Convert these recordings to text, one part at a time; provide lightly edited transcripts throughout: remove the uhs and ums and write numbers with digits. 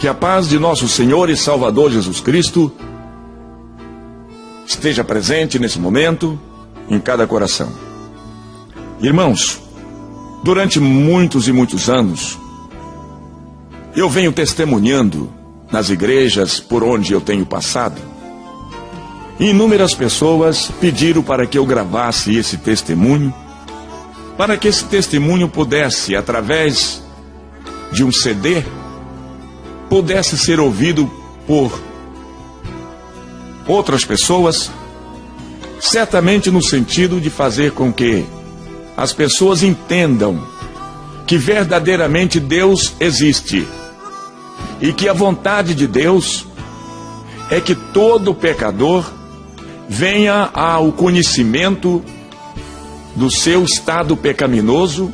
Que a paz de nosso Senhor e Salvador Jesus Cristo esteja presente nesse momento em cada coração. Irmãos, durante muitos e muitos anos, eu venho testemunhando nas igrejas por onde eu tenho passado. Inúmeras pessoas pediram para que eu gravasse esse testemunho, para que esse testemunho pudesse, através de um CD, pudesse ser ouvido por outras pessoas, certamente no sentido de fazer com que as pessoas entendam que verdadeiramente Deus existe e que a vontade de Deus é que todo pecador venha ao conhecimento do seu estado pecaminoso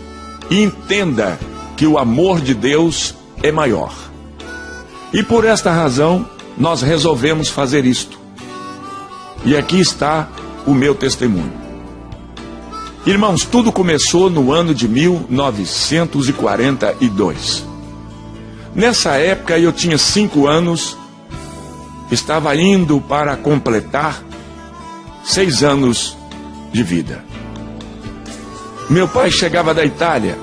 e entenda que o amor de Deus é maior. E por esta razão, nós resolvemos fazer isto. E aqui está o meu testemunho. Irmãos, tudo começou no ano de 1942. Nessa época eu tinha 5 anos, estava indo para completar 6 anos de vida. Meu pai chegava da Itália,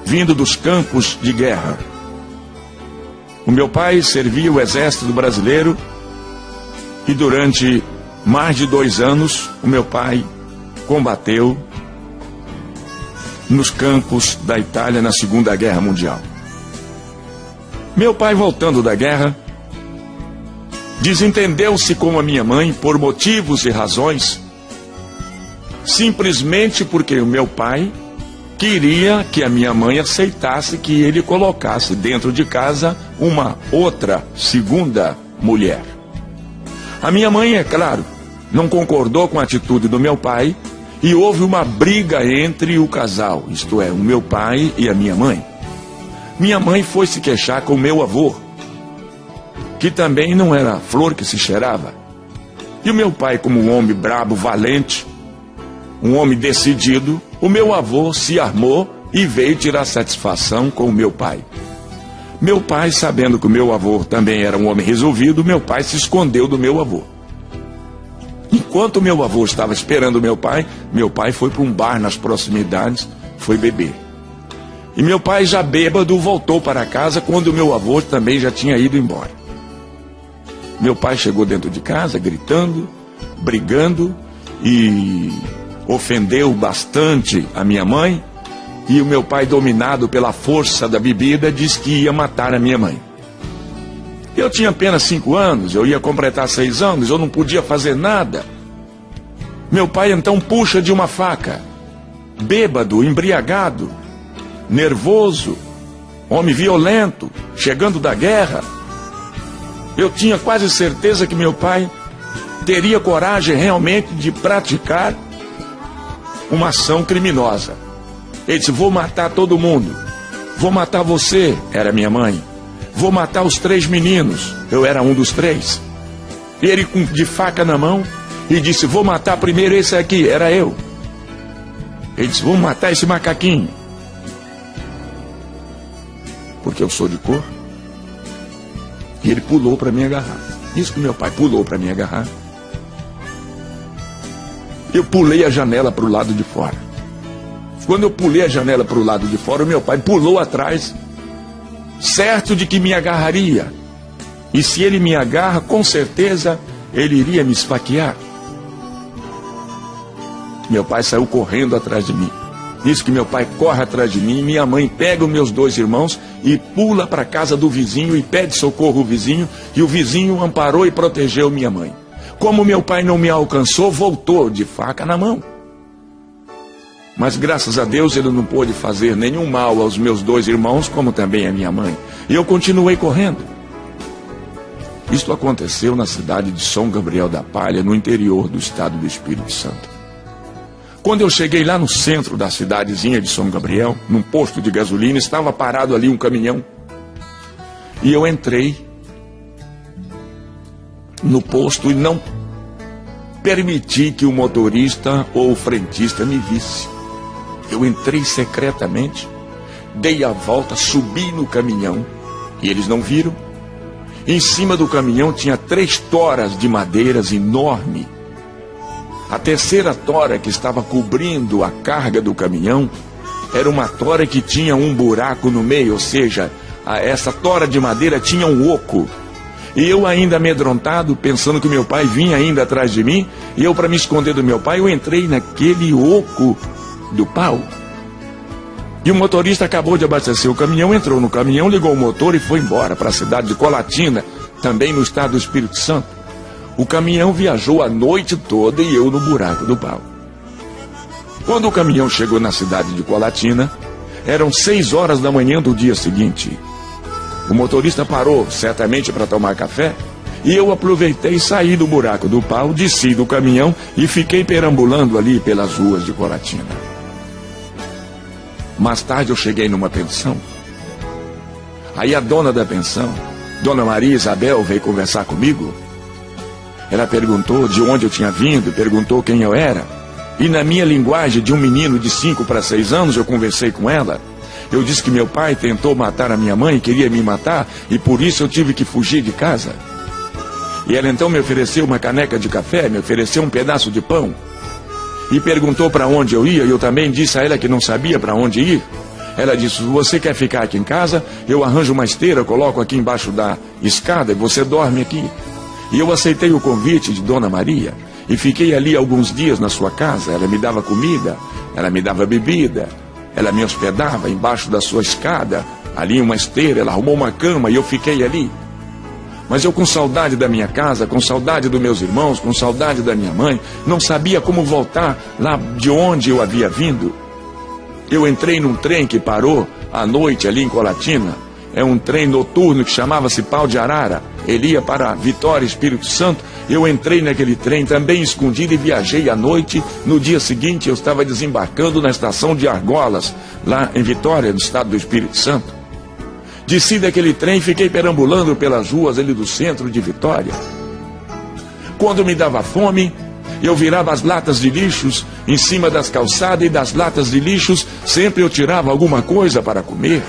vindo dos campos de guerra. O meu pai servia o exército brasileiro e durante mais de 2 anos o meu pai combateu nos campos da Itália na Segunda Guerra Mundial. Meu pai, voltando da guerra, desentendeu-se com a minha mãe por motivos e razões, simplesmente porque o meu pai queria que a minha mãe aceitasse que ele colocasse dentro de casa uma outra segunda mulher. A minha mãe, é claro, não concordou com a atitude do meu pai e houve uma briga entre o casal, isto é, o meu pai e a minha mãe. Minha mãe foi se queixar com o meu avô, que também não era a flor que se cheirava. E o meu pai, como um homem brabo, valente, um homem decidido, o meu avô se armou e veio tirar satisfação com o meu pai. Meu pai, sabendo que o meu avô também era um homem resolvido, meu pai se escondeu do meu avô. Enquanto meu avô estava esperando meu pai foi para um bar nas proximidades, foi beber. E meu pai, já bêbado, voltou para casa quando meu avô também já tinha ido embora. Meu pai chegou dentro de casa gritando, brigando e ofendeu bastante a minha mãe. E o meu pai, dominado pela força da bebida, disse que ia matar a minha mãe. Eu tinha apenas 5 anos, eu ia completar 6 anos, eu não podia fazer nada. Meu pai então puxa de uma faca, bêbado, embriagado, nervoso, homem violento, chegando da guerra. Eu tinha quase certeza que meu pai teria coragem realmente de praticar uma ação criminosa. Ele disse: vou matar todo mundo, vou matar você, era minha mãe, vou matar os 3 meninos, eu era um dos 3. Ele de faca na mão e disse: vou matar primeiro esse aqui, era eu. Ele disse: vou matar esse macaquinho, porque eu sou de cor. E ele pulou para me agarrar. Isso que meu pai pulou para me agarrar. Eu pulei a janela para o lado de fora. Quando eu pulei a janela para o lado de fora, o meu pai pulou atrás, certo de que me agarraria. E se ele me agarra, com certeza ele iria me esfaquear. Meu pai saiu correndo atrás de mim. Isso que meu pai corre atrás de mim, minha mãe pega os meus 2 irmãos e pula para a casa do vizinho e pede socorro ao vizinho, e o vizinho amparou e protegeu minha mãe. Como meu pai não me alcançou, voltou de faca na mão. Mas graças a Deus ele não pôde fazer nenhum mal aos meus 2 irmãos, como também a minha mãe. E eu continuei correndo. Isto aconteceu na cidade de São Gabriel da Palha, no interior do estado do Espírito Santo. Quando eu cheguei lá no centro da cidadezinha de São Gabriel, num posto de gasolina, estava parado ali um caminhão. E eu entrei no posto e não permiti que o motorista ou o frentista me visse. Eu entrei secretamente, dei a volta, subi no caminhão E eles não viram. Em cima do caminhão tinha 3 toras de madeiras enormes. A terceira tora que estava cobrindo a carga do caminhão era uma tora que tinha um buraco no meio, ou seja, essa tora de madeira tinha um oco. E eu ainda amedrontado, pensando que meu pai vinha ainda atrás de mim, e eu, para me esconder do meu pai, eu entrei naquele oco do pau. E o motorista acabou de abastecer o caminhão, entrou no caminhão, ligou o motor e foi embora para a cidade de Colatina, também no estado do Espírito Santo. O caminhão viajou a noite toda e eu no buraco do pau. Quando o caminhão chegou na cidade de Colatina, eram 6 horas da manhã do dia seguinte. O motorista parou, certamente para tomar café, e eu aproveitei e saí do buraco do pau, desci do caminhão e fiquei perambulando ali pelas ruas de Colatina. Mais tarde eu cheguei numa pensão. Aí a dona da pensão, Dona Maria Isabel, veio conversar comigo. Ela perguntou de onde eu tinha vindo, perguntou quem eu era. E na minha linguagem de um menino de 5 para 6 anos, eu conversei com ela. Eu disse que meu pai tentou matar a minha mãe, queria me matar, e por isso eu tive que fugir de casa. E ela então me ofereceu uma caneca de café, me ofereceu um pedaço de pão. E perguntou para onde eu ia, e eu também disse a ela que não sabia para onde ir. Ela disse, se você quer ficar aqui em casa, eu arranjo uma esteira, coloco aqui embaixo da escada e você dorme aqui. E eu aceitei o convite de Dona Maria e fiquei ali alguns dias na sua casa. Ela me dava comida, ela me dava bebida, ela me hospedava embaixo da sua escada, ali em uma esteira, ela arrumou uma cama e eu fiquei ali. Mas eu, com saudade da minha casa, com saudade dos meus irmãos, com saudade da minha mãe, não sabia como voltar lá de onde eu havia vindo. Eu entrei num trem que parou à noite ali em Colatina. É um trem noturno que chamava-se Pau de Arara. Ele ia para Vitória, Espírito Santo. Eu entrei naquele trem também escondido e viajei à noite. No dia seguinte eu estava desembarcando na estação de Argolas, lá em Vitória, no estado do Espírito Santo. Desci daquele trem e fiquei perambulando pelas ruas ali do centro de Vitória. Quando me dava fome, eu virava as latas de lixos em cima das calçadas, e das latas de lixos sempre eu tirava alguma coisa para comer.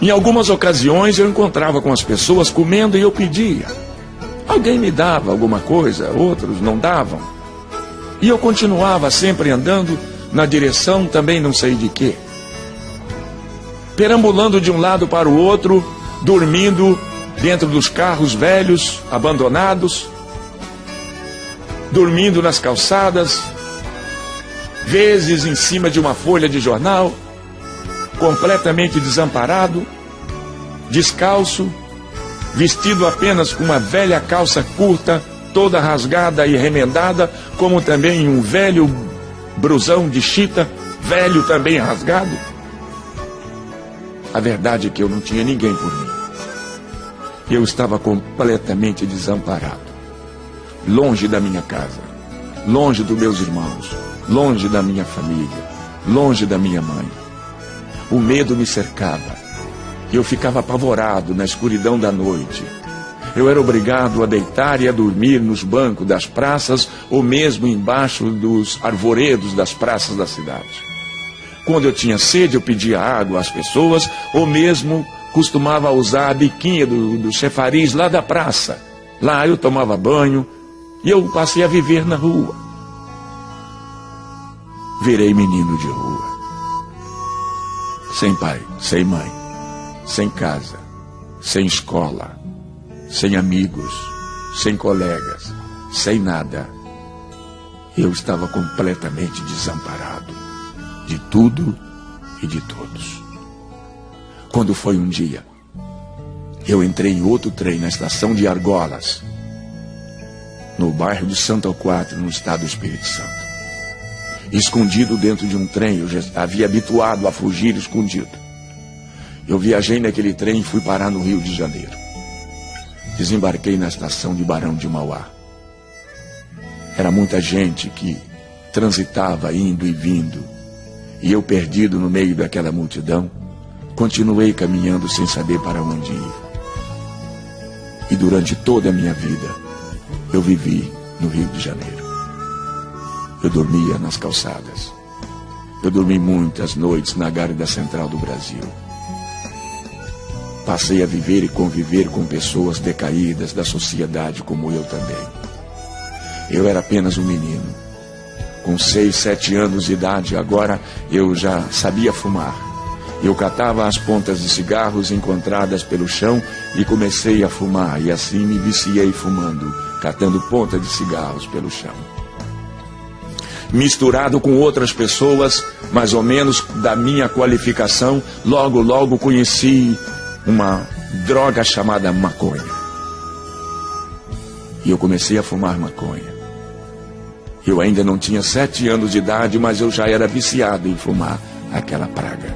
Em algumas ocasiões eu encontrava com as pessoas comendo e eu pedia. Alguém me dava alguma coisa, outros não davam. E eu continuava sempre andando na direção também não sei de quê. Perambulando de um lado para o outro, dormindo dentro dos carros velhos, abandonados, dormindo nas calçadas, vezes em cima de uma folha de jornal, completamente desamparado, descalço, vestido apenas com uma velha calça curta, toda rasgada e remendada, como também um velho brusão de chita, velho também rasgado. A verdade é que eu não tinha ninguém por mim. Eu estava completamente desamparado, longe da minha casa, longe dos meus irmãos, longe da minha família, longe da minha mãe. O medo me cercava. Eu ficava apavorado na escuridão da noite. Eu era obrigado a deitar e a dormir nos bancos das praças ou mesmo embaixo dos arvoredos das praças da cidade. Quando eu tinha sede, eu pedia água às pessoas ou mesmo costumava usar a biquinha do chafariz lá da praça. Lá eu tomava banho e eu passei a viver na rua. Virei menino de rua. Sem pai, sem mãe, sem casa, sem escola, sem amigos, sem colegas, sem nada. Eu estava completamente desamparado de tudo e de todos. Quando foi um dia, eu entrei em outro trem na estação de Argolas, no bairro de Santo Quatro, no estado do Espírito Santo. Escondido dentro de um trem, eu já havia habituado a fugir escondido. Eu viajei naquele trem e fui parar no Rio de Janeiro. Desembarquei na estação de Barão de Mauá. Era muita gente que transitava indo e vindo, e eu, perdido no meio daquela multidão, continuei caminhando sem saber para onde ir. E durante toda a minha vida, eu vivi no Rio de Janeiro. Eu dormia nas calçadas. Eu dormi muitas noites na Guarda Central do Brasil. Passei a viver e conviver com pessoas decaídas da sociedade como eu também. Eu era apenas um menino. Com 6, 7 anos de idade, agora eu já sabia fumar. Eu catava as pontas de cigarros encontradas pelo chão e comecei a fumar. E assim me viciei fumando, catando pontas de cigarros pelo chão. Misturado com outras pessoas, mais ou menos da minha qualificação, logo conheci uma droga chamada maconha. E eu comecei a fumar maconha. Eu ainda não tinha 7 anos de idade, mas eu já era viciado em fumar aquela praga.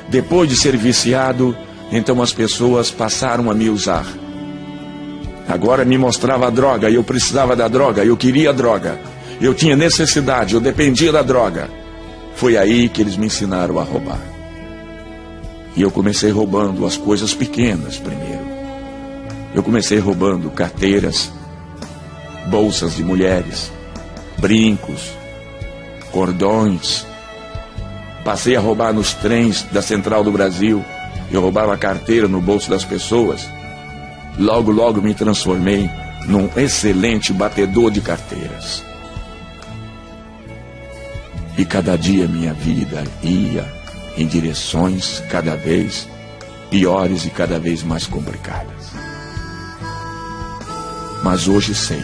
Depois de ser viciado, então as pessoas passaram a me usar. Agora me mostrava a droga, e eu precisava da droga, eu queria a droga. Eu tinha necessidade, eu dependia da droga. Foi aí que eles me ensinaram a roubar. E eu comecei roubando as coisas pequenas primeiro. Eu comecei roubando carteiras, bolsas de mulheres, brincos, cordões. Passei a roubar nos trens da Central do Brasil. Eu roubava a carteira no bolso das pessoas. Logo me transformei num excelente batedor de carteiras. E cada dia minha vida ia em direções cada vez piores e cada vez mais complicadas. Mas hoje sei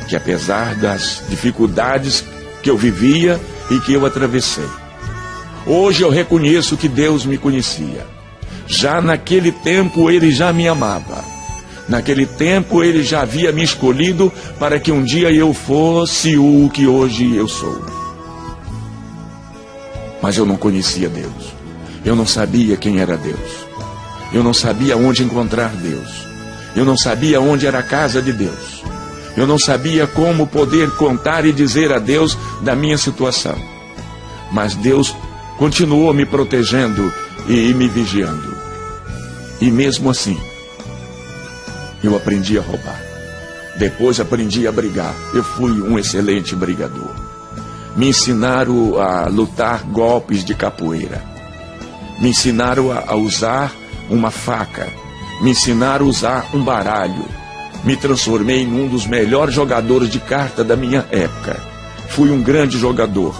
que apesar das dificuldades que eu vivia e que eu atravessei, hoje eu reconheço que Deus me conhecia. Já naquele tempo Ele já me amava. Naquele tempo Ele já havia me escolhido para que um dia eu fosse o que hoje eu sou. Mas eu não conhecia Deus. Eu não sabia quem era Deus. Eu não sabia onde encontrar Deus. Eu não sabia onde era a casa de Deus. Eu não sabia como poder contar e dizer a Deus da minha situação. Mas Deus continuou me protegendo e me vigiando. E mesmo assim, eu aprendi a roubar. Depois aprendi a brigar. Eu fui um excelente brigador. Me ensinaram a lutar golpes de capoeira. Me ensinaram a usar uma faca. Me ensinaram a usar um baralho. Me transformei em um dos melhores jogadores de carta da minha época. Fui um grande jogador.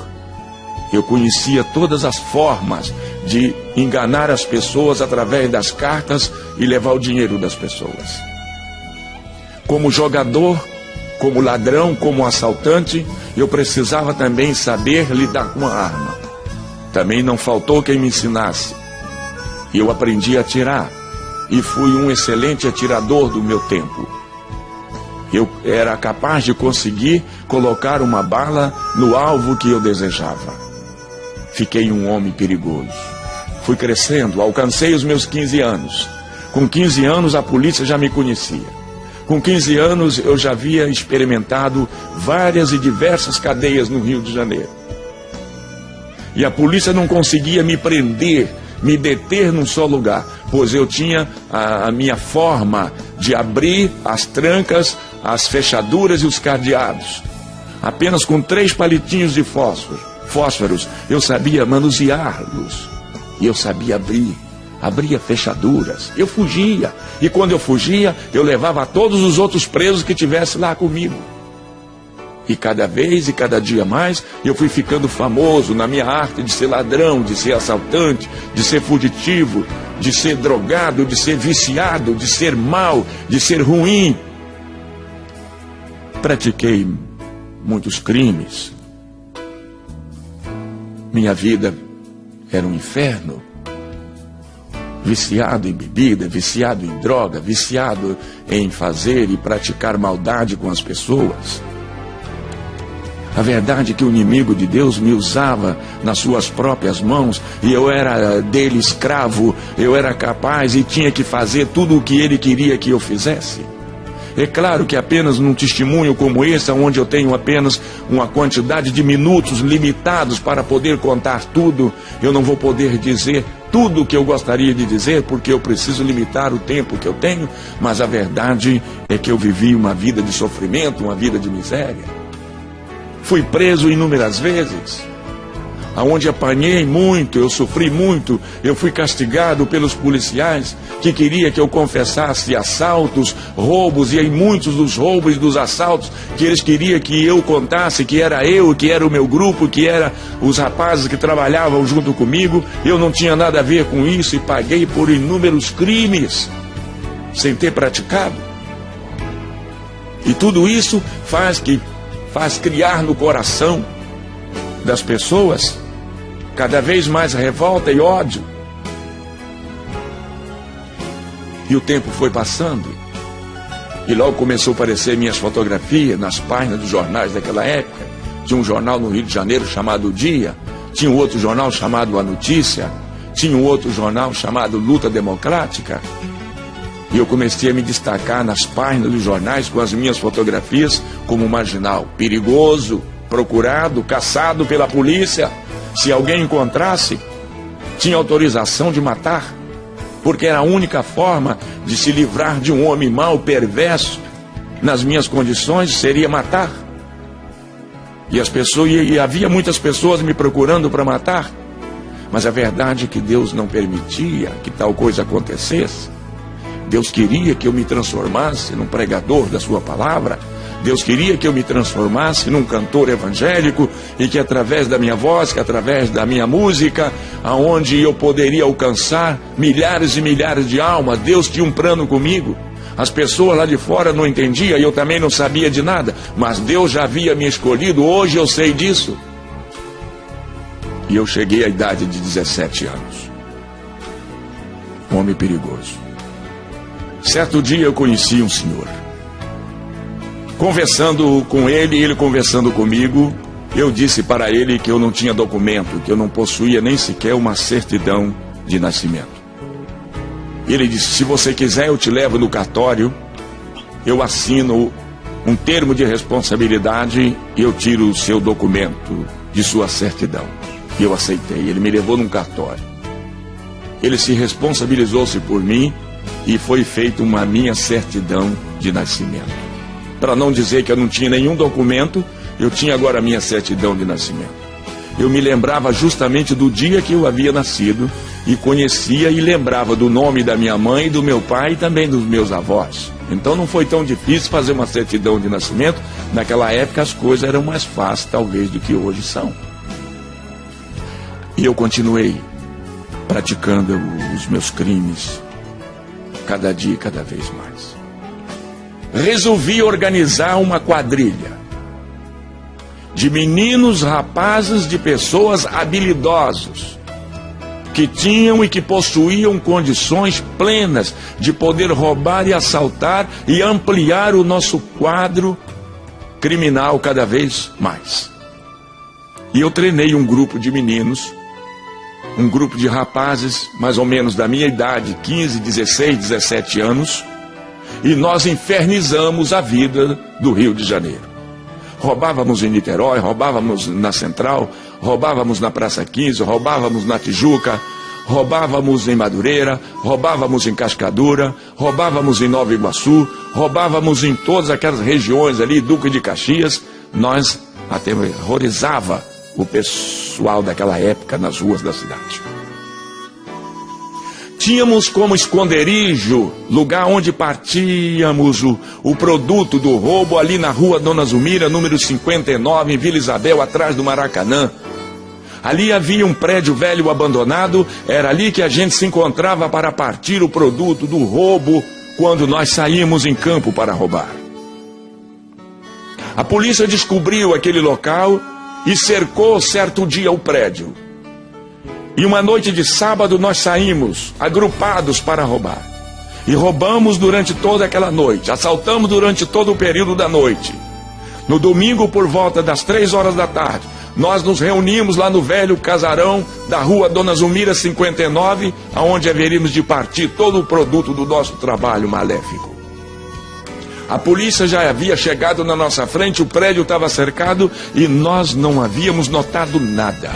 Eu conhecia todas as formas de enganar as pessoas através das cartas e levar o dinheiro das pessoas. Como jogador, como ladrão, como assaltante, eu precisava também saber lidar com a arma. Também não faltou quem me ensinasse. Eu aprendi a atirar e fui um excelente atirador do meu tempo. Eu era capaz de conseguir colocar uma bala no alvo que eu desejava. Fiquei um homem perigoso. Fui crescendo, alcancei os meus 15 anos. Com 15 anos a polícia já me conhecia. Com 15 anos eu já havia experimentado várias e diversas cadeias no Rio de Janeiro. E a polícia não conseguia me prender, me deter num só lugar, pois eu tinha a minha forma de abrir as trancas, as fechaduras e os cadeados. Apenas com 3 palitinhos de fósforos, eu sabia manuseá-los. E eu sabia abria fechaduras. Eu fugia. E quando eu fugia, eu levava todos os outros presos que tivessem lá comigo. E cada vez e cada dia mais, eu fui ficando famoso na minha arte de ser ladrão, de ser assaltante, de ser fugitivo, de ser drogado, de ser viciado, de ser mau, de ser ruim. Pratiquei muitos crimes. Minha vida era um inferno. Viciado em bebida, viciado em droga, viciado em fazer e praticar maldade com as pessoas. A verdade é que o inimigo de Deus me usava nas suas próprias mãos e eu era dele escravo, eu era capaz e tinha que fazer tudo o que ele queria que eu fizesse. É claro que apenas num testemunho como esse, onde eu tenho apenas uma quantidade de minutos limitados para poder contar tudo, eu não vou poder dizer tudo o que eu gostaria de dizer, porque eu preciso limitar o tempo que eu tenho, mas a verdade é que eu vivi uma vida de sofrimento, uma vida de miséria. fui preso inúmeras vezes, aonde apanhei muito, eu sofri muito, eu fui castigado pelos policiais que queria que eu confessasse assaltos, roubos, e em muitos dos roubos e dos assaltos que eles queriam que eu contasse que era eu, que era o meu grupo, que era os rapazes que trabalhavam junto comigo. Eu não tinha nada a ver com isso e paguei por inúmeros crimes sem ter praticado. E tudo isso faz criar no coração das pessoas cada vez mais revolta e ódio. E o tempo foi passando, e logo começou a aparecer minhas fotografias nas páginas dos jornais daquela época. Tinha um jornal no Rio de Janeiro chamado O Dia, tinha um outro jornal chamado A Notícia, tinha um outro jornal chamado Luta Democrática. E eu comecei a me destacar nas páginas dos jornais com as minhas fotografias como marginal, perigoso, procurado, caçado pela polícia. Se alguém encontrasse, tinha autorização de matar, porque era a única forma de se livrar de um homem mau, perverso, nas minhas condições, seria matar. E havia muitas pessoas me procurando para matar, mas a verdade é que Deus não permitia que tal coisa acontecesse. Deus queria que eu me transformasse num pregador da sua palavra. Deus queria que eu me transformasse num cantor evangélico e que através da minha voz, que através da minha música, aonde eu poderia alcançar milhares e milhares de almas. Deus tinha um plano comigo. As pessoas lá de fora não entendiam e eu também não sabia de nada, mas Deus já havia me escolhido. Hoje eu sei disso. E eu cheguei à idade de 17 anos. Um homem perigoso. Certo dia eu conheci um senhor. Conversando com ele, ele conversando comigo, eu disse para ele que eu não tinha documento, que eu não possuía nem sequer uma certidão de nascimento. Ele disse: se você quiser eu te levo no cartório, eu assino um termo de responsabilidade e eu tiro o seu documento de sua certidão. E eu aceitei. Ele me levou num cartório. Ele se responsabilizou-se por mim e foi feita uma minha certidão de nascimento. Para não dizer que eu não tinha nenhum documento, eu tinha agora a minha certidão de nascimento. Eu me lembrava justamente do dia que eu havia nascido e conhecia e lembrava do nome da minha mãe e do meu pai e também dos meus avós. Então não foi tão difícil fazer uma certidão de nascimento. Naquela época as coisas eram mais fáceis talvez do que hoje são. E eu continuei praticando os meus crimes cada dia e cada vez mais. Resolvi organizar uma quadrilha de meninos, rapazes, de pessoas habilidosos que tinham e que possuíam condições plenas de poder roubar e assaltar e ampliar o nosso quadro criminal cada vez mais. E eu treinei um grupo de meninos, um grupo de rapazes mais ou menos da minha idade, 15, 16, 17 anos, e nós infernizamos a vida do Rio de Janeiro. Roubávamos em Niterói, roubávamos na Central, roubávamos na Praça 15, roubávamos na Tijuca, roubávamos em Madureira, roubávamos em Cascadura, roubávamos em Nova Iguaçu, roubávamos em todas aquelas regiões ali, Duque de Caxias. Nós aterrorizava o pessoal daquela época nas ruas da cidade. Tínhamos como esconderijo, lugar onde partíamos o produto do roubo, ali na rua Dona Zulmira, número 59, em Vila Isabel, atrás do Maracanã. Ali havia um prédio velho abandonado, era ali que a gente se encontrava para partir o produto do roubo, quando nós saímos em campo para roubar. A polícia descobriu aquele local e cercou certo dia o prédio. E uma noite de sábado nós saímos agrupados para roubar. E roubamos durante toda aquela noite, assaltamos durante todo o período da noite. No domingo, por volta das 3 horas da tarde, nós nos reunimos lá no velho casarão da rua Dona Zulmira 59, aonde haveríamos de partir todo o produto do nosso trabalho maléfico. A polícia já havia chegado na nossa frente, o prédio estava cercado e nós não havíamos notado nada.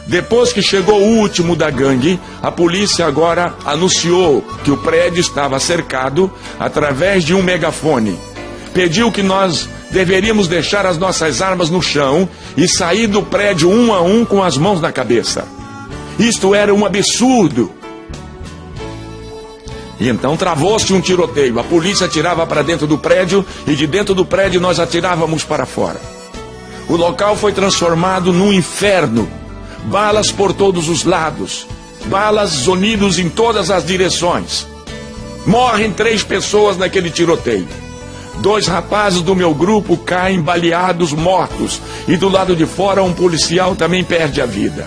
Depois que chegou o último da gangue, a polícia agora anunciou que o prédio estava cercado através de um megafone. Pediu que nós deveríamos deixar as nossas armas no chão e sair do prédio um a um com as mãos na cabeça. Isto era um absurdo. E então travou-se um tiroteio. A polícia atirava para dentro do prédio e de dentro do prédio nós atirávamos para fora. O local foi transformado num inferno. Balas por todos os lados. Balas zunidos em todas as direções. Morrem 3 pessoas naquele tiroteio. 2 rapazes do meu grupo caem baleados, mortos. E do lado de fora um policial também perde a vida.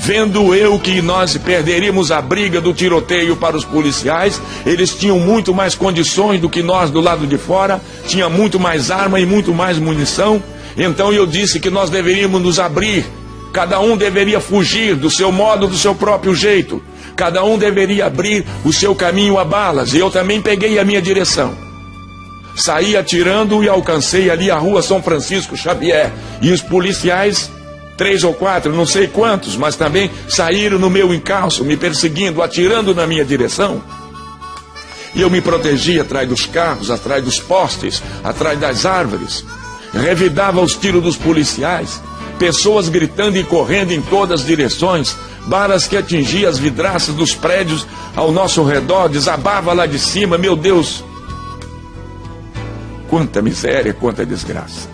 Vendo eu que nós perderíamos a briga do tiroteio para os policiais, eles tinham muito mais condições do que nós do lado de fora, tinha muito mais arma e muito mais munição. Então eu disse que nós deveríamos nos abrir, cada um deveria fugir do seu modo, do seu próprio jeito, cada um deveria abrir o seu caminho a balas, e eu também peguei a minha direção. Saí atirando e alcancei ali a rua São Francisco Xavier, e os policiais, 3 ou 4, não sei quantos, mas também saíram no meu encalço, me perseguindo, atirando na minha direção. E eu me protegi atrás dos carros, atrás dos postes, atrás das árvores. Revidava os tiros dos policiais, pessoas gritando e correndo em todas as direções, balas que atingiam as vidraças dos prédios ao nosso redor, desabava lá de cima, meu Deus! Quanta miséria, quanta desgraça.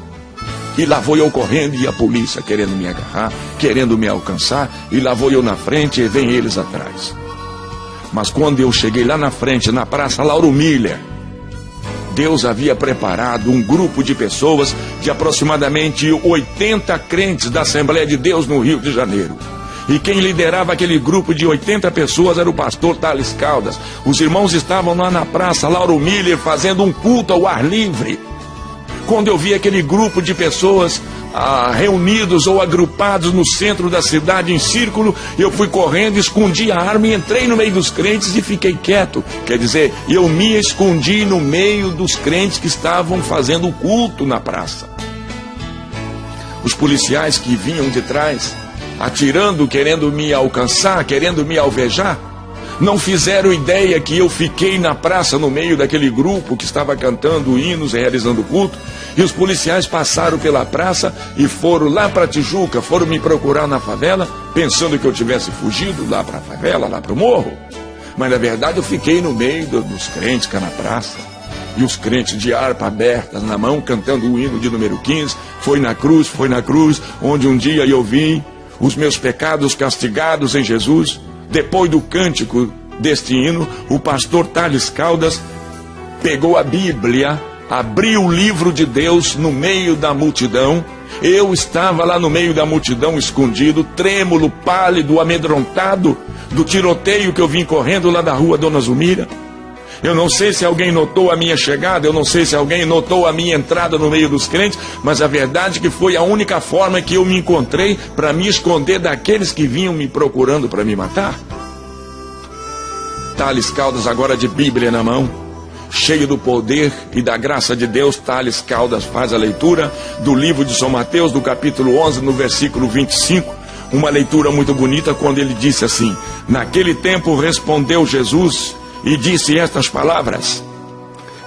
E lá vou eu correndo e a polícia querendo me agarrar, querendo me alcançar, e lá vou eu na frente e vem eles atrás. Mas quando eu cheguei lá na frente, na Praça Lauro Miller, Deus havia preparado um grupo de pessoas, de aproximadamente 80 crentes da Assembleia de Deus no Rio de Janeiro. E quem liderava aquele grupo de 80 pessoas era o pastor Thales Caldas. Os irmãos estavam lá na Praça Lauro Miller fazendo um culto ao ar livre. Quando eu vi aquele grupo de pessoas reunidos ou agrupados no centro da cidade em círculo, eu fui correndo, escondi a arma e entrei no meio dos crentes e fiquei quieto. Quer dizer, eu me escondi no meio dos crentes que estavam fazendo o culto na praça. Os policiais que vinham de trás, atirando, querendo me alcançar, querendo me alvejar, não fizeram ideia que eu fiquei na praça no meio daquele grupo que estava cantando hinos e realizando culto, e os policiais passaram pela praça e foram lá para Tijuca, foram me procurar na favela, pensando que eu tivesse fugido lá para a favela, lá para o morro. Mas na verdade eu fiquei no meio dos crentes cá na praça, e os crentes de harpa abertas na mão, cantando o hino de número 15, foi na cruz, onde um dia eu vi os meus pecados castigados em Jesus. Depois do cântico deste hino, o pastor Thales Caldas pegou a Bíblia, abriu o livro de Deus no meio da multidão. Eu estava lá no meio da multidão, escondido, trêmulo, pálido, amedrontado do tiroteio que eu vim correndo lá da rua Dona Zumira. Eu não sei se alguém notou a minha chegada, eu não sei se alguém notou a minha entrada no meio dos crentes, mas a verdade é que foi a única forma que eu me encontrei para me esconder daqueles que vinham me procurando para me matar. Thales Caldas, agora de Bíblia na mão, cheio do poder e da graça de Deus, Thales Caldas faz a leitura do livro de São Mateus, do capítulo 11, no versículo 25, uma leitura muito bonita, quando ele disse assim: naquele tempo respondeu Jesus e disse estas palavras: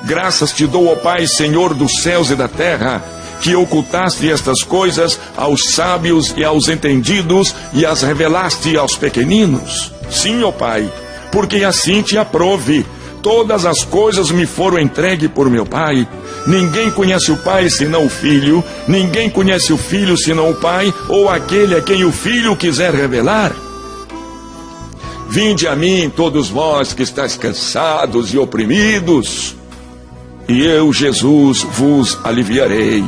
graças te dou, ó Pai, Senhor dos céus e da terra, que ocultaste estas coisas aos sábios e aos entendidos e as revelaste aos pequeninos. Sim, ó Pai, porque assim te aprove. Todas as coisas me foram entregues por meu Pai. Ninguém conhece o Pai senão o Filho, ninguém conhece o Filho senão o Pai, ou aquele a quem o Filho quiser revelar. Vinde a mim, todos vós que estáis cansados e oprimidos, e eu, Jesus, vos aliviarei.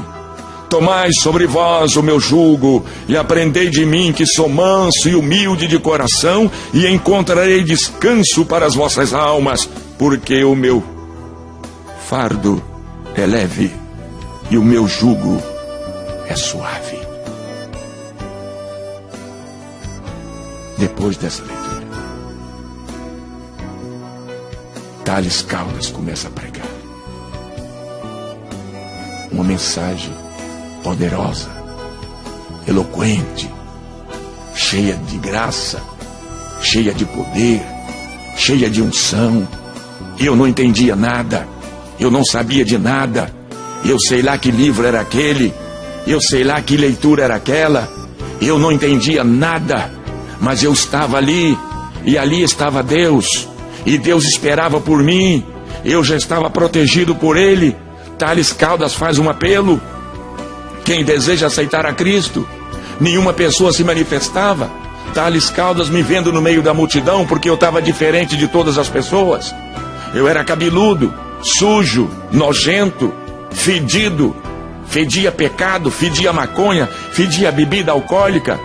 Tomai sobre vós o meu jugo, e aprendei de mim, que sou manso e humilde de coração, e encontrarei descanso para as vossas almas, porque o meu fardo é leve, e o meu jugo é suave. Depois dessa leitura, Thales Caldas começa a pregar uma mensagem poderosa, eloquente, cheia de graça, cheia de poder, cheia de unção. Eu não entendia nada, eu não sabia de nada, Eu sei lá que livro era aquele, eu sei lá que leitura era aquela. Eu não entendia nada, mas eu estava ali, e ali estava Deus, e Deus esperava por mim. Eu já estava protegido por Ele. Tales Caldas faz um apelo: quem deseja aceitar a Cristo. Nenhuma pessoa se manifestava. Tales Caldas me vendo no meio da multidão, porque eu estava diferente de todas as pessoas. Eu era cabeludo, sujo, nojento, fedido, fedia pecado, fedia maconha, fedia bebida alcoólica,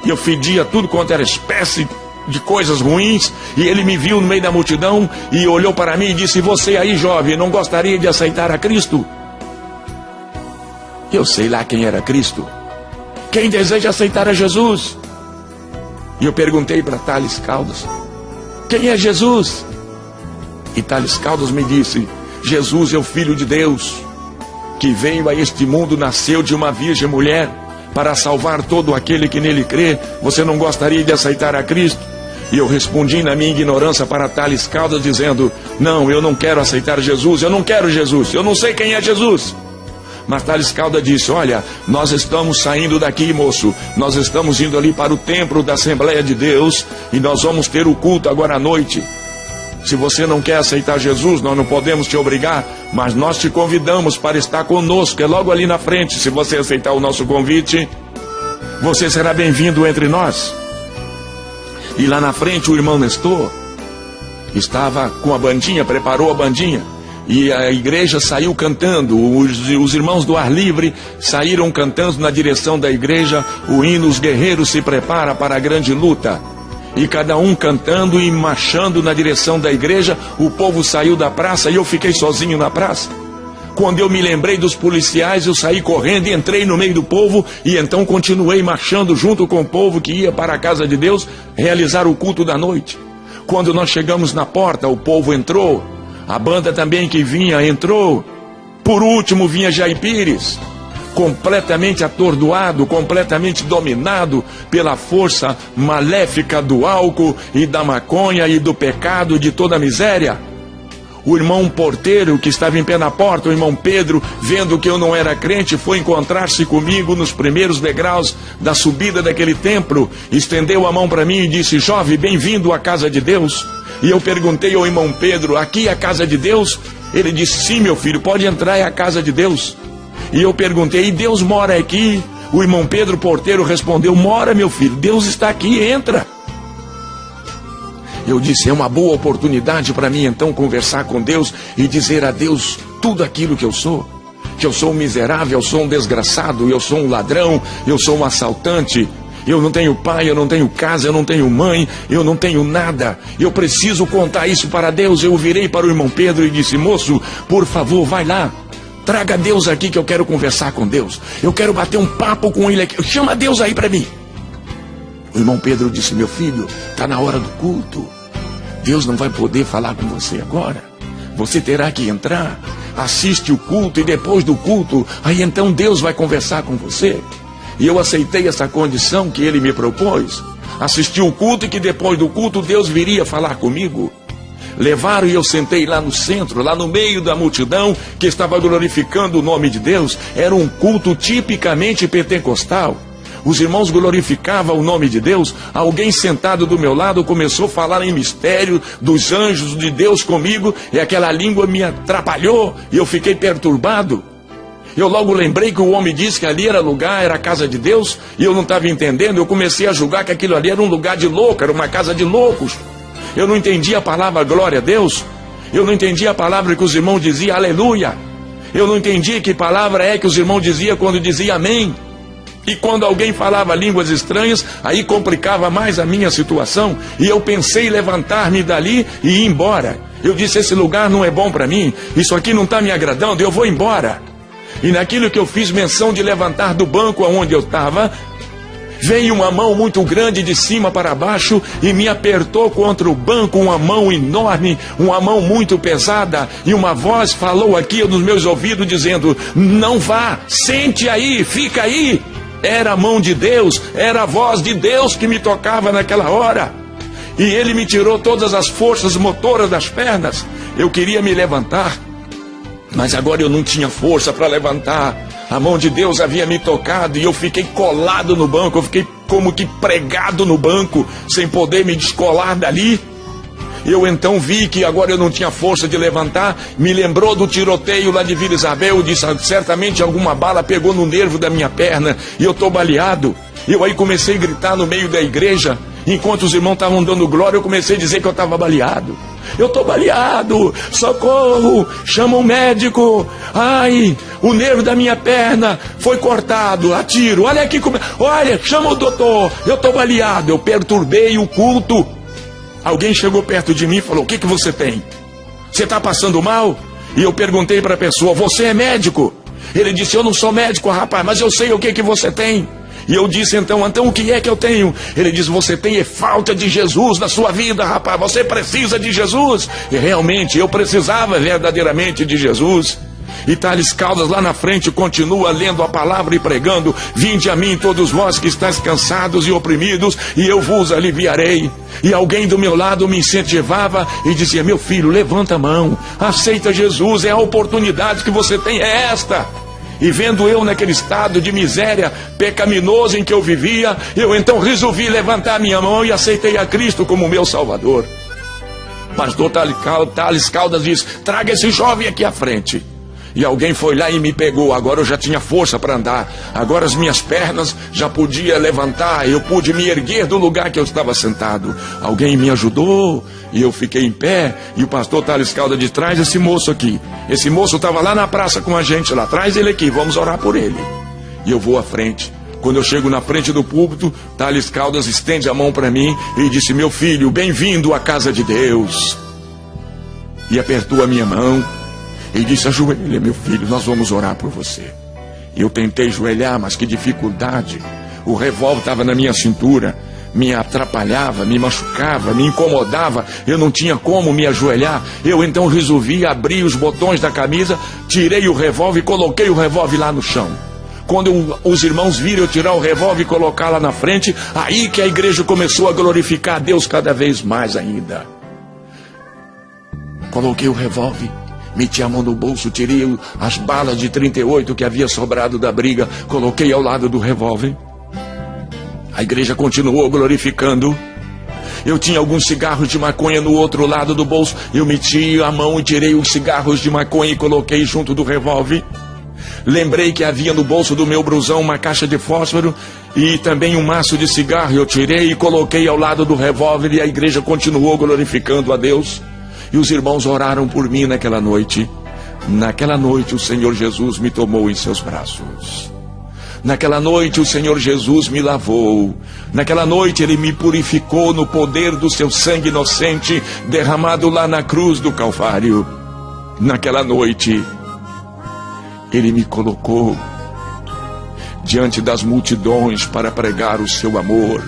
e eu fedia tudo quanto era espécie de coisas ruins. E ele me viu no meio da multidão e olhou para mim e disse: você aí, jovem, não gostaria de aceitar a Cristo? Eu sei lá quem era Cristo. Quem deseja aceitar a Jesus? E eu perguntei para Tales Caldas: quem é Jesus? E Tales Caldas me disse: Jesus é o Filho de Deus, que veio a este mundo, nasceu de uma virgem mulher, para salvar todo aquele que nele crê. Você não gostaria de aceitar a Cristo? E eu respondi na minha ignorância para Tales Caldas, dizendo: não, eu não quero aceitar Jesus, eu não quero Jesus, eu não sei quem é Jesus. Mas Tales Caldas disse: olha, nós estamos saindo daqui, moço, nós estamos indo ali para o templo da Assembleia de Deus, e nós vamos ter o culto agora à noite. Se você não quer aceitar Jesus, nós não podemos te obrigar, mas nós te convidamos para estar conosco, é logo ali na frente. Se você aceitar o nosso convite, você será bem-vindo entre nós. E lá na frente o irmão Nestor estava com a bandinha, preparou a bandinha, e a igreja saiu cantando. Os irmãos do ar livre saíram cantando na direção da igreja o hino Os Guerreiros se Preparam para a Grande Luta. E cada um cantando e marchando na direção da igreja. O povo saiu da praça e eu fiquei sozinho na praça. Quando eu me lembrei dos policiais, eu saí correndo e entrei no meio do povo, e então continuei marchando junto com o povo que ia para a casa de Deus realizar o culto da noite. Quando nós chegamos na porta, o povo entrou, a banda também que vinha entrou. Por último vinha Jair Pires, completamente atordoado, completamente dominado pela força maléfica do álcool e da maconha e do pecado, de toda a miséria. O irmão porteiro que estava em pé na porta, o irmão Pedro, vendo que eu não era crente, foi encontrar-se comigo nos primeiros degraus da subida daquele templo, estendeu a mão para mim e disse: jovem, bem-vindo à casa de Deus. E eu perguntei ao irmão Pedro: aqui é a casa de Deus? Ele disse: sim, meu filho, pode entrar, é a casa de Deus. E eu perguntei: e Deus mora aqui? O irmão Pedro porteiro respondeu: mora, meu filho, Deus está aqui, entra. Eu disse: é uma boa oportunidade para mim então conversar com Deus e dizer a Deus tudo aquilo que eu sou. Que eu sou um miserável, eu sou um desgraçado, eu sou um ladrão, eu sou um assaltante. Eu não tenho pai, eu não tenho casa, eu não tenho mãe, eu não tenho nada. Eu preciso contar isso para Deus. Eu virei para o irmão Pedro e disse: moço, por favor, vai lá. Traga Deus aqui que eu quero conversar com Deus. Eu quero bater um papo com Ele aqui. Chama Deus aí para mim. O irmão Pedro disse: meu filho, está na hora do culto. Deus não vai poder falar com você agora. Você terá que entrar, assiste o culto, e depois do culto, aí então Deus vai conversar com você. E eu aceitei essa condição que ele me propôs. Assisti o culto, e que depois do culto Deus viria falar comigo. Levaram e eu sentei lá no centro, lá no meio da multidão que estava glorificando o nome de Deus. Era um culto tipicamente pentecostal. Os irmãos glorificavam o nome de Deus. Alguém sentado do meu lado começou a falar em mistério dos anjos de Deus comigo, e aquela língua me atrapalhou e eu fiquei perturbado. Eu logo lembrei que o homem disse que ali era lugar, era a casa de Deus, e eu não estava entendendo. Eu comecei a julgar que aquilo ali era um lugar de louco, era uma casa de loucos. Eu não entendia a palavra glória a Deus. Eu não entendia a palavra que os irmãos diziam aleluia. Eu não entendia que palavra é que os irmãos diziam quando diziam amém. E quando alguém falava línguas estranhas, aí complicava mais a minha situação. E eu pensei em levantar-me dali e ir embora. Eu disse: esse lugar não é bom para mim, isso aqui não está me agradando, eu vou embora. E naquilo que eu fiz menção de levantar do banco onde eu estava, veio uma mão muito grande de cima para baixo e me apertou contra o banco, uma mão enorme, uma mão muito pesada, e uma voz falou aqui nos meus ouvidos dizendo: não vá, sente aí, fica aí. Era a mão de Deus, era a voz de Deus que me tocava naquela hora. E ele me tirou todas as forças motoras das pernas. Eu queria me levantar, Mas agora eu não tinha força para levantar. A mão de Deus havia me tocado e eu fiquei colado no banco. Eu fiquei como que pregado no banco, sem poder me descolar dali. Eu então vi que agora eu não tinha força de levantar. Me lembrou do tiroteio lá de Vila Isabel. Eu disse, certamente alguma bala pegou no nervo da minha perna e eu estou baleado. Eu aí comecei a gritar no meio da igreja. Enquanto os irmãos estavam dando glória, eu comecei a dizer que eu estava baleado. Eu estou baleado, socorro, chama um médico. Ai, o nervo da minha perna foi cortado a tiro. Olha aqui, olha, chama o doutor. Eu estou baleado. Eu perturbei o culto. Alguém chegou perto de mim e falou, o que você tem? Você está passando mal? E eu perguntei para a pessoa, você é médico? Ele disse, eu não sou médico, rapaz, mas eu sei o que você tem. E eu disse, então o que é que eu tenho? Ele disse, você tem falta de Jesus na sua vida, rapaz, você precisa de Jesus. E realmente, eu precisava verdadeiramente de Jesus. E Thales Caldas lá na frente continua lendo a palavra e pregando, vinde a mim todos vós que estáis cansados e oprimidos, e eu vos aliviarei. E alguém do meu lado me incentivava e dizia, meu filho, levanta a mão, aceita Jesus, é a oportunidade que você tem, é esta. E vendo eu naquele estado de miséria pecaminoso em que eu vivia, eu então resolvi levantar minha mão e aceitei a Cristo como meu Salvador. Pastor Thales Caldas diz, traga esse jovem aqui à frente. E alguém foi lá e me pegou. Agora eu já tinha força para andar. Agora as minhas pernas já podia levantar. Eu pude me erguer do lugar que eu estava sentado. Alguém me ajudou e eu fiquei em pé. E o pastor Thales Caldas diz, traz esse moço aqui. Esse moço estava lá na praça com a gente lá. Traz ele aqui, vamos orar por ele. E eu vou à frente. Quando eu chego na frente do púlpito, Thales Caldas estende a mão para mim e disse, meu filho, bem-vindo à casa de Deus. E apertou a minha mão. E disse, ajoelha, meu filho, nós vamos orar por você. Eu tentei ajoelhar, mas que dificuldade. O revólver estava na minha cintura, me atrapalhava, me machucava, me incomodava. Eu não tinha como me ajoelhar. Eu então resolvi abrir os botões da camisa, tirei o revólver e coloquei o revólver lá no chão. Quando os irmãos viram eu tirar o revólver e colocar lá na frente, aí que a igreja começou a glorificar a Deus cada vez mais ainda. Coloquei o revólver, meti a mão no bolso, tirei as balas de 38 que havia sobrado da briga, coloquei ao lado do revólver. A igreja continuou glorificando. Eu tinha alguns cigarros de maconha no outro lado do bolso. Eu meti a mão e tirei os cigarros de maconha e coloquei junto do revólver. Lembrei que havia no bolso do meu blusão uma caixa de fósforo e também um maço de cigarro. Eu tirei e coloquei ao lado do revólver e a igreja continuou glorificando a Deus. E os irmãos oraram por mim naquela noite. Naquela noite o Senhor Jesus me tomou em seus braços. Naquela noite o Senhor Jesus me lavou. Naquela noite Ele me purificou no poder do seu sangue inocente derramado lá na cruz do Calvário. Naquela noite Ele me colocou diante das multidões para pregar o seu amor.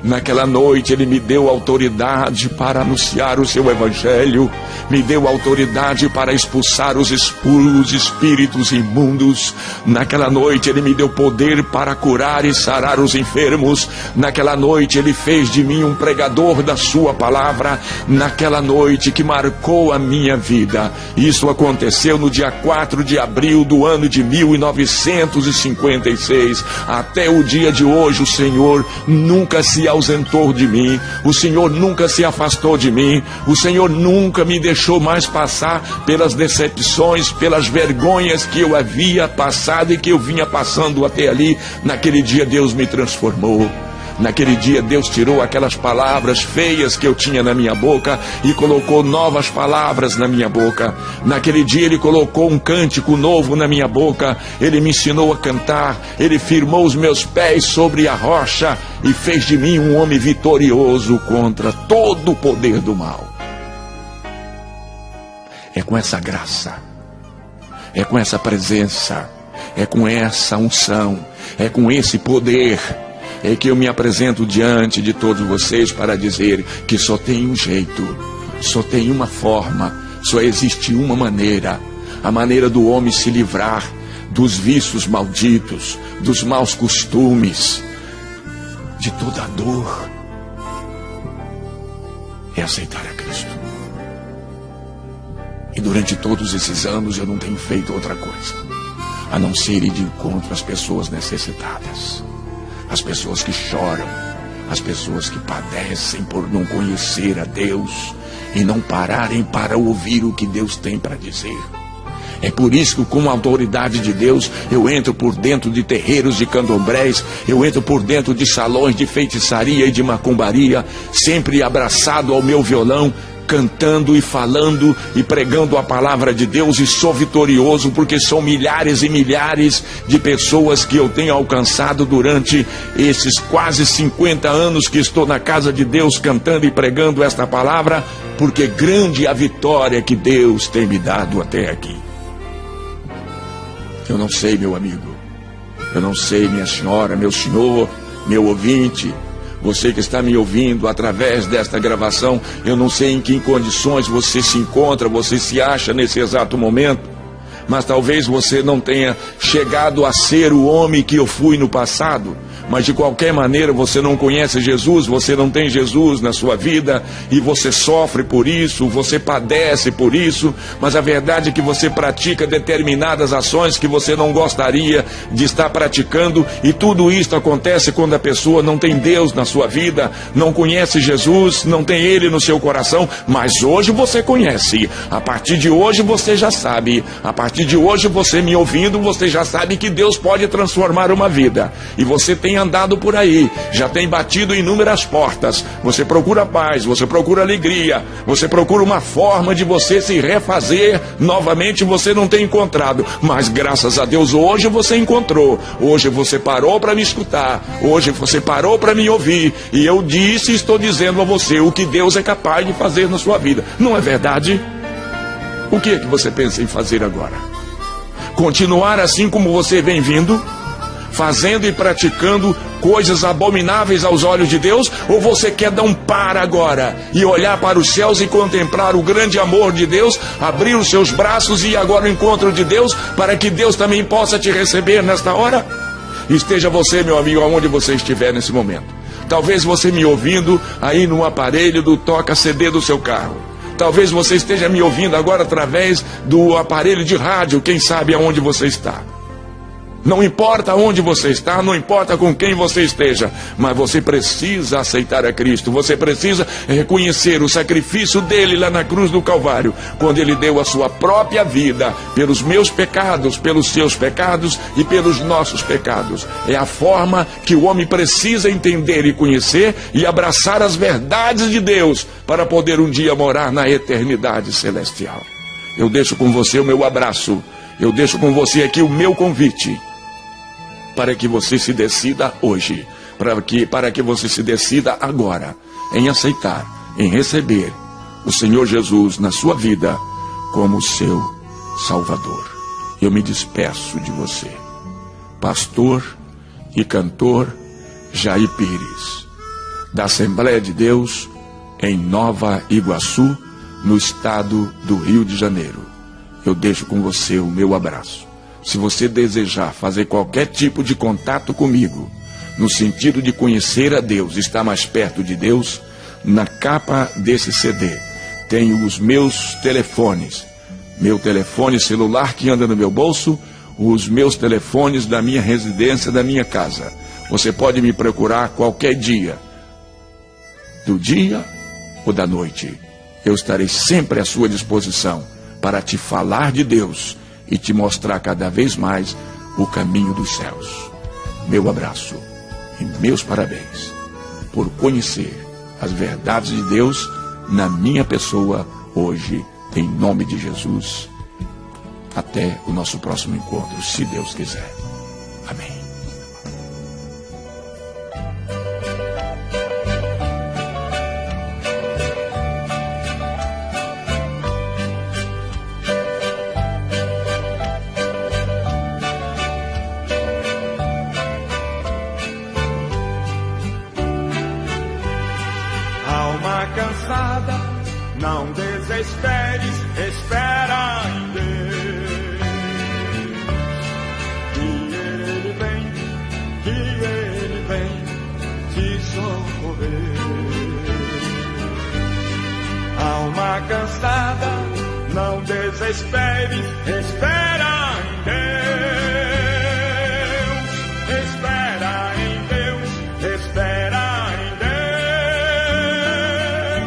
Naquela noite Ele me deu autoridade para anunciar o seu evangelho, me deu autoridade para expulsar os espíritos imundos. Naquela noite Ele me deu poder para curar e sarar os enfermos. Naquela noite Ele fez de mim um pregador da sua palavra. Naquela noite que marcou a minha vida. Isso aconteceu no dia 4 de abril do ano de 1956. Até o dia de hoje o Senhor nunca se ausentou de mim, o Senhor nunca se afastou de mim, o Senhor nunca me deixou mais passar pelas decepções, pelas vergonhas que eu havia passado e que eu vinha passando até ali. Naquele dia Deus me transformou. Naquele dia Deus tirou aquelas palavras feias que eu tinha na minha boca e colocou novas palavras na minha boca. Naquele dia Ele colocou um cântico novo na minha boca. Ele me ensinou a cantar. Ele firmou os meus pés sobre a rocha e fez de mim um homem vitorioso contra todo o poder do mal. É com essa graça, é com essa presença, é com essa unção, é com esse poder é que eu me apresento diante de todos vocês para dizer que só tem um jeito, só tem uma forma, só existe uma maneira, a maneira do homem se livrar dos vícios malditos, dos maus costumes, de toda a dor, é aceitar a Cristo. E E durante todos esses anos eu não tenho feito outra coisa a não ser ir de encontro às pessoas necessitadas, as pessoas que choram, as pessoas que padecem por não conhecer a Deus e não pararem para ouvir o que Deus tem para dizer. É por isso que, com a autoridade de Deus, eu entro por dentro de terreiros de candomblés, eu entro por dentro de salões de feitiçaria e de macumbaria, sempre abraçado ao meu violão, cantando e falando e pregando a palavra de Deus, e sou vitorioso porque são milhares e milhares de pessoas que eu tenho alcançado durante esses quase 50 anos que estou na casa de Deus cantando e pregando esta palavra, porque grande é a vitória que Deus tem me dado até aqui. Eu não sei, meu amigo, eu não sei, minha senhora, meu senhor, meu ouvinte, você que está me ouvindo através desta gravação, eu não sei em que condições você se encontra, você se acha nesse exato momento, mas talvez você não tenha chegado a ser o homem que eu fui no passado, mas de qualquer maneira você não conhece Jesus, você não tem Jesus na sua vida, e você sofre por isso, você padece por isso, mas a verdade é que você pratica determinadas ações que você não gostaria de estar praticando, e tudo isso acontece quando a pessoa não tem Deus na sua vida, não conhece Jesus, não tem Ele no seu coração, mas hoje você conhece, a partir de hoje você já sabe, a partir de hoje você me ouvindo, você já sabe que Deus pode transformar uma vida, e você tem andado por aí, já tem batido inúmeras portas, você procura paz, você procura alegria, você procura uma forma de você se refazer novamente, você não tem encontrado, mas graças a Deus hoje você encontrou, hoje você parou para me escutar, hoje você parou para me ouvir, e eu disse e estou dizendo a você o que Deus é capaz de fazer na sua vida, não é verdade? O que é que você pensa em fazer agora? Continuar assim como você vem vindo? Fazendo e praticando coisas abomináveis aos olhos de Deus? Ou você quer dar um para agora e olhar para os céus e contemplar o grande amor de Deus, abrir os seus braços e ir agora ao encontro de Deus, para que Deus também possa te receber nesta hora? Esteja você, meu amigo, aonde você estiver nesse momento. Talvez você me ouvindo aí no aparelho do toca-CD do seu carro. Talvez você esteja me ouvindo agora através do aparelho de rádio, quem sabe aonde você está. Não importa onde você está, não importa com quem você esteja, mas você precisa aceitar a Cristo, você precisa reconhecer o sacrifício dele lá na cruz do Calvário, quando ele deu a sua própria vida pelos meus pecados, pelos seus pecados e pelos nossos pecados. É a forma que o homem precisa entender e conhecer e abraçar as verdades de Deus para poder um dia morar na eternidade celestial. Eu deixo com você o meu abraço, eu deixo com você aqui o meu convite, para que você se decida hoje, para que você se decida agora em aceitar, em receber o Senhor Jesus na sua vida como seu Salvador. Eu me despeço de você, pastor e cantor Jair Pires, da Assembleia de Deus em Nova Iguaçu, no estado do Rio de Janeiro. Eu deixo com você o meu abraço. Se você desejar fazer qualquer tipo de contato comigo, no sentido de conhecer a Deus, estar mais perto de Deus, na capa desse CD tem os meus telefones, meu telefone celular que anda no meu bolso, os meus telefones da minha residência, da minha casa. Você pode me procurar qualquer dia, do dia ou da noite. Eu estarei sempre à sua disposição para te falar de Deus e te mostrar cada vez mais o caminho dos céus. Meu abraço e meus parabéns por conhecer as verdades de Deus na minha pessoa hoje, em nome de Jesus. Até o nosso próximo encontro, se Deus quiser. Amém. Cansada, não desesperes, espera em Deus. Que Ele vem te socorrer. Alma cansada, não desesperes. espere, espera em Deus, espera em Deus, espera em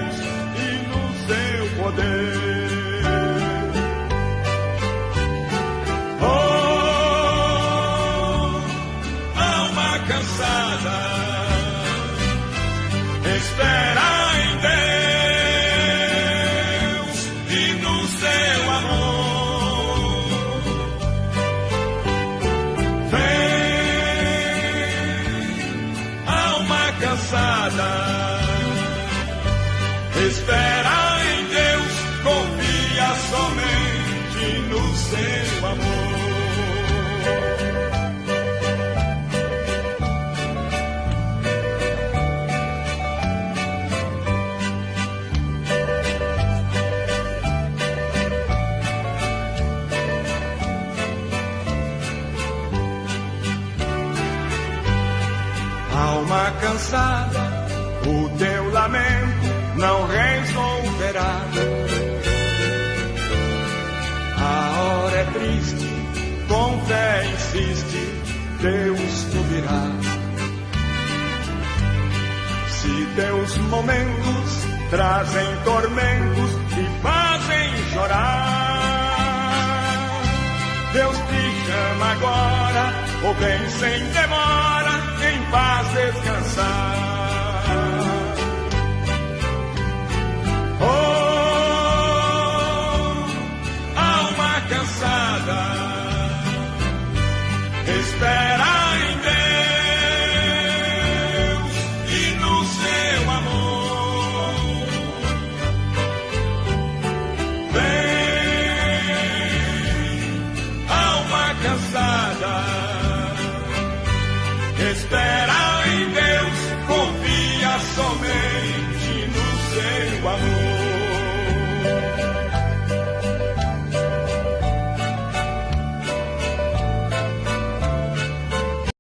Deus e no seu poder. Oh, alma cansada, espera em Deus e no seu amor. Vem, alma cansada, espera em Deus, confia somente no seu amor. Alma cansada, o teu lamento não resolverá. A hora é triste, com fé insiste, Deus te virá. Se teus momentos trazem tormentos e fazem chorar, Deus te chama agora, ou vem sem demora, em paz descansar. Oh, alma cansada, espera em Deus e no seu amor. Vem, alma cansada, espera em Deus, confia somente no seu amor.